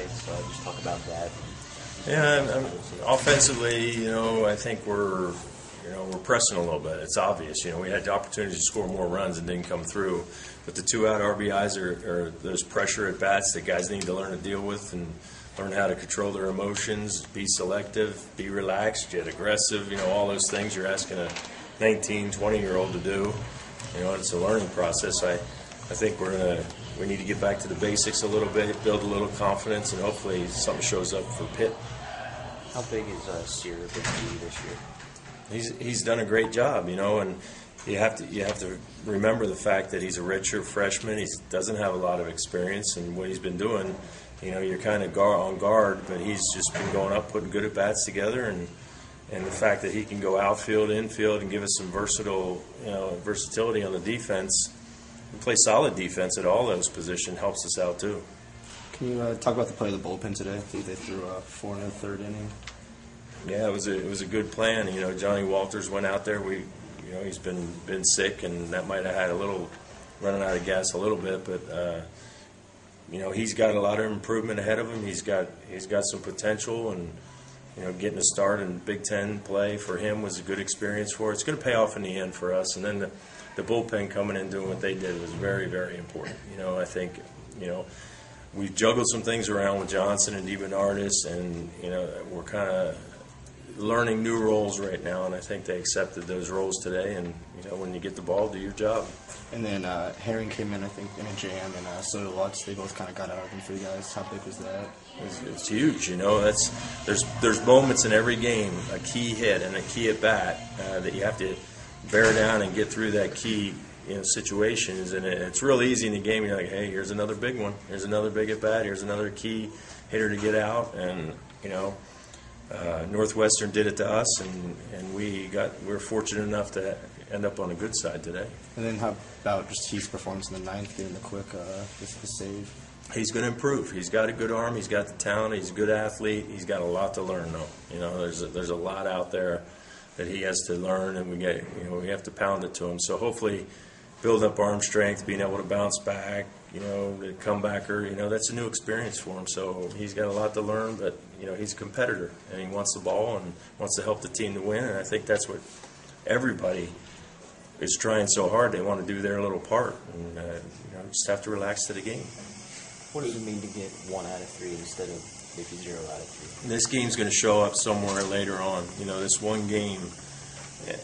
today, so just talk about that. Yeah, offensively, I think we're pressing a little bit. It's obvious. We had the opportunity to score more runs and didn't come through. But the 2-out RBIs are those pressure at bats that guys need to learn to deal with and learn how to control their emotions, be selective, be relaxed, get aggressive. All those things you're asking a 19, 20-year-old to do. It's a learning process. I think we need to get back to the basics a little bit, build a little confidence, and hopefully something shows up for Pitt. How big is Sear been to you this year? He's done a great job, and you have to remember the fact that he's a redshirt freshman. He doesn't have a lot of experience, and what he's been doing, you're kind of on guard, but he's just been going up, putting good at bats together, and the fact that he can go outfield, infield, and give us some versatility on the defense, and play solid defense at all those positions helps us out too. Can you talk about the play of the bullpen today? I think they threw 4 in the 3rd inning. Yeah, it was a good plan. Johnny Walters went out there. He's been sick, and that might have had a little running out of gas a little bit, but he's got a lot of improvement ahead of him. He's got some potential, and getting a start in Big Ten play for him was a good experience for us. It's going to pay off in the end for us. And then the bullpen coming in doing what they did was very, very important. I think we juggled some things around with Johnson and DiBernardis, and we're kind of learning new roles right now, and I think they accepted those roles today. And when you get the ball, do your job. And then Herring came in, I think, in a jam, and so did Lutz. They both kind of got out of them for you guys. How big was that? It's huge. There's moments in every game, a key hit and a key at bat that you have to bear down and get through that key situations. And it's real easy in the game. You're like, hey, here's another big one. Here's another big at bat. Here's another key hitter to get out. And Northwestern did it to us, and we were fortunate enough to end up on a good side today. And then how about just Heath's performance in the 9th, getting the quick the save? He's going to improve. He's got a good arm. He's got the talent. He's a good athlete. He's got a lot to learn, though. There's a lot out there that he has to learn, and we have to pound it to him. So hopefully, build up arm strength, being able to bounce back. The comebacker. That's a new experience for him. So he's got a lot to learn, but he's a competitor, and he wants the ball and wants to help the team to win. And I think that's what everybody is trying so hard. They want to do their little part, and just have to relax to the game. What does it mean to get 1 out of 3 instead of maybe 0 out of 3? This game's going to show up somewhere later on. This one game,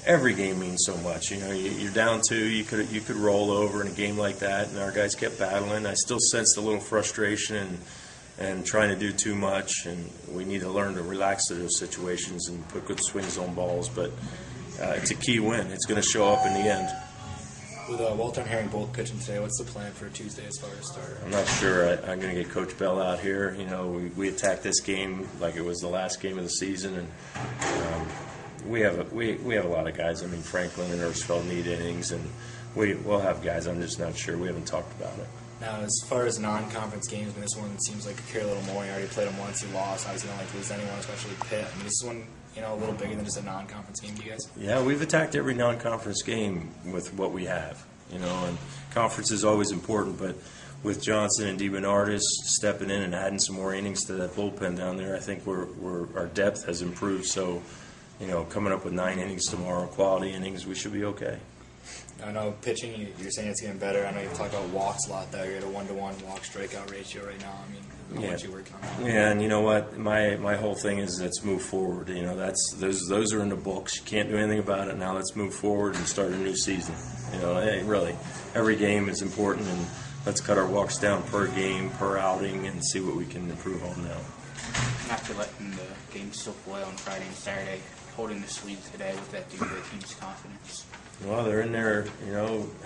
every game means so much. You're down 2, you could roll over in a game like that, and our guys kept battling. I still sensed a little frustration and trying to do too much, and we need to learn to relax to those situations and put good swings on balls. But it's a key win. It's going to show up in the end. With Walter and Herring both pitching today, what's the plan for Tuesday as far as starter? I'm not sure. I'm going to get Coach Bell out here. We attacked this game like it was the last game of the season, and we have a lot of guys. I mean, Franklin and Ersfeld need innings, and we'll have guys. I'm just not sure. We haven't talked about it. Now, as far as non-conference games, this one seems like you care a little more. You already played them once, you lost. Obviously, you don't like to lose anyone, especially Pitt. This is one, a little bigger than just a non-conference game to you guys. Yeah, we've attacked every non-conference game with what we have, and conference is always important, but with Johnson and DiBernardis stepping in and adding some more innings to that bullpen down there, I think our depth has improved. So, coming up with 9 innings tomorrow, quality innings, we should be okay. I know pitching, you're saying it's getting better. I know you've talked about walks a lot, though. You're at a 1-to-1 walk-strikeout ratio right now. How much you working on that? Yeah, and you know what? My whole thing is let's move forward. Those are in the books. You can't do anything about it. Now let's move forward and start a new season. Really, every game is important, and let's cut our walks down per game, per outing, and see what we can improve on now. After letting the game slip away on Friday and Saturday, holding the sweep today, what that do to the team's confidence? Well, they're in there,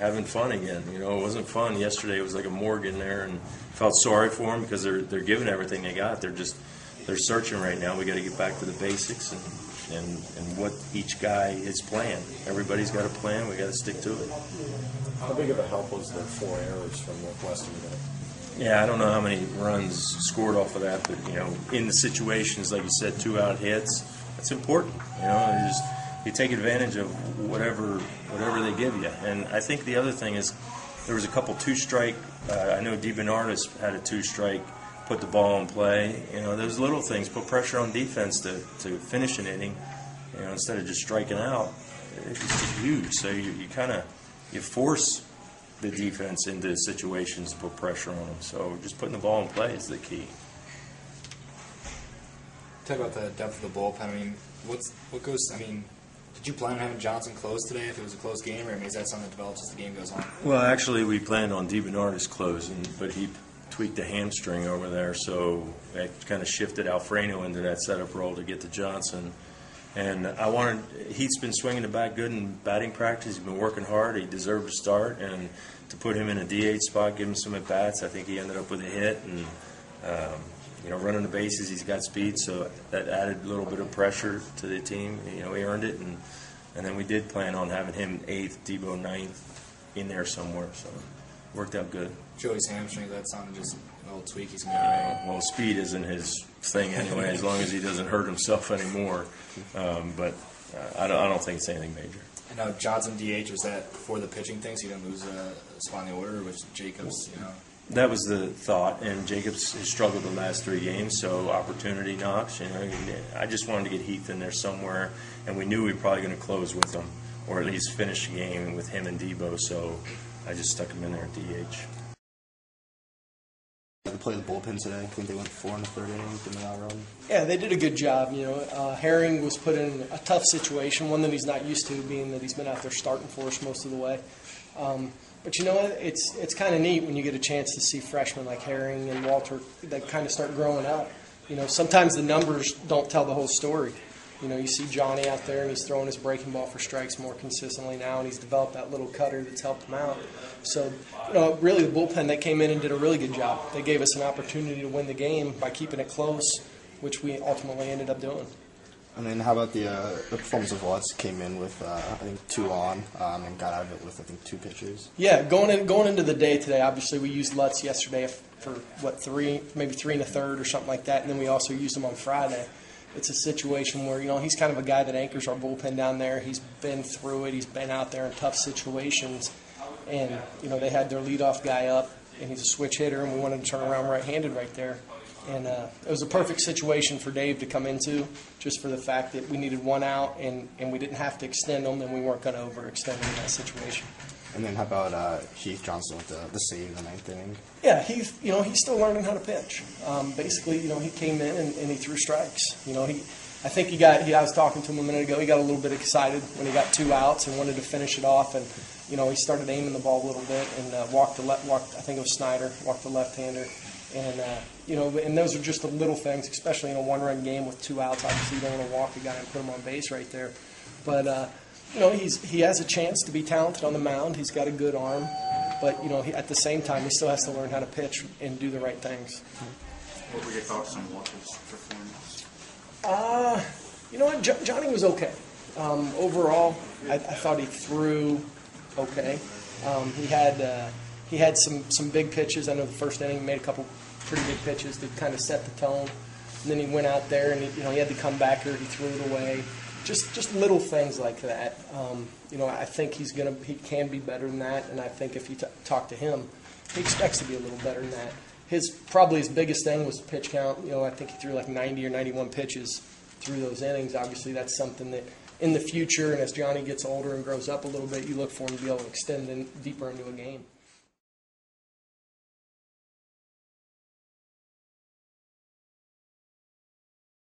having fun again. It wasn't fun yesterday. It was like a morgue in there, and felt sorry for them because they're giving everything they got. They're searching right now. We got to get back to the basics and what each guy is playing. Everybody's got a plan. We got to stick to it. How big of a help was the 4 errors from Northwestern today? Yeah, I don't know how many runs scored off of that, but in the situations like you said, 2-out hits, that's important. You take advantage of whatever they give you. And I think the other thing is there was a couple 2-strike. I know DiBernardis had a 2-strike put the ball in play. You know, those little things, put pressure on defense to finish an inning, you know, instead of just striking out. It's just huge. So you kind of force the defense into situations to put pressure on them. So just putting the ball in play is the key. Talk about the depth of the bullpen. I mean, what goes? I mean, did you plan on having Johnson close today if it was a close game, or I mean, is that something that develops as the game goes on? Well, actually, we planned on DiBernardis closing, but he tweaked a hamstring over there, so that kind of shifted Alfredo into that setup role to get to Johnson. And Heath's been swinging the bat good in batting practice. He's been working hard. He deserved to start, and to put him in a DH spot, give him some at bats, I think he ended up with a hit. And you know, running the bases, he's got speed, so that added a little bit of pressure to the team. You know, he earned it, and then we did plan on having him 8th, Debo 9th, in there somewhere. So it worked out good. Joey's hamstring, that's on just a little tweak he's going to get. Well, speed isn't his thing anyway, as long as he doesn't hurt himself anymore. But I don't think it's anything major. And now Johnson DH, was that for the pitching thing, so you didn't lose a spot in the order, or was Jacobs, you know? That was the thought, and Jacobs has struggled the last 3 games, so opportunity knocks. You know, I just wanted to get Heath in there somewhere, and we knew we were probably going to close with him, or at least finish the game with him and Debo, so I just stuck him in there at DH. They played the bullpen today. I think they went 4 in the 3rd inning, didn't they outrun? Yeah, they did a good job. You know, Herring was put in a tough situation, one that he's not used to, being that he's been out there starting for us most of the way. But you know what? It's kind of neat when you get a chance to see freshmen like Herring and Walter that kind of start growing up. You know, sometimes the numbers don't tell the whole story. You know, you see Johnny out there and he's throwing his breaking ball for strikes more consistently now, and he's developed that little cutter that's helped him out. So, you know, really the bullpen, they came in and did a really good job. They gave us an opportunity to win the game by keeping it close, which we ultimately ended up doing. And then how about the performance of Lutz? Came in with, I think, 2 on and got out of it with, I think, 2 pitches. Yeah, going into the day today, obviously we used Lutz yesterday for, 3, maybe 3 1/3 or something like that, and then we also used him on Friday. It's a situation where, you know, he's kind of a guy that anchors our bullpen down there. He's been through it. He's been out there in tough situations. And, you know, they had their leadoff guy up, and he's a switch hitter, and we wanted to turn around right-handed right there. And it was a perfect situation for Dave to come into, just for the fact that we needed 1 out, and we didn't have to extend them, and we weren't going to overextend him in that situation. And then how about Heath Johnson with the save in the 9th inning? Yeah, he's still learning how to pitch. Basically, you know, he came in and he threw strikes. You know, I think I was talking to him a minute ago. He got a little bit excited when he got 2 outs and wanted to finish it off, and you know, he started aiming the ball a little bit and walked. I think it was Snyder, walked the left-hander. And, you know, and those are just the little things, especially in a 1-run game with 2 outs. Obviously, you don't want to walk a guy and put him on base right there. But, you know, he has a chance to be talented on the mound. He's got a good arm. But, you know, at the same time, he still has to learn how to pitch and do the right things. What were your thoughts on Walter's performance? You know what? Johnny was okay. Overall, I thought he threw okay. He had some big pitches. I know the first inning he made a couple pretty big pitches that kind of set the tone. And then he went out there and he had the comebacker. He threw it away. Just little things like that. You know, I think he can be better than that. And I think if you talk to him, he expects to be a little better than that. Probably his biggest thing was the pitch count. You know, I think he threw like 90 or 91 pitches through those innings. Obviously, that's something that in the future, and as Johnny gets older and grows up a little bit, you look for him to be able to extend deeper into a game.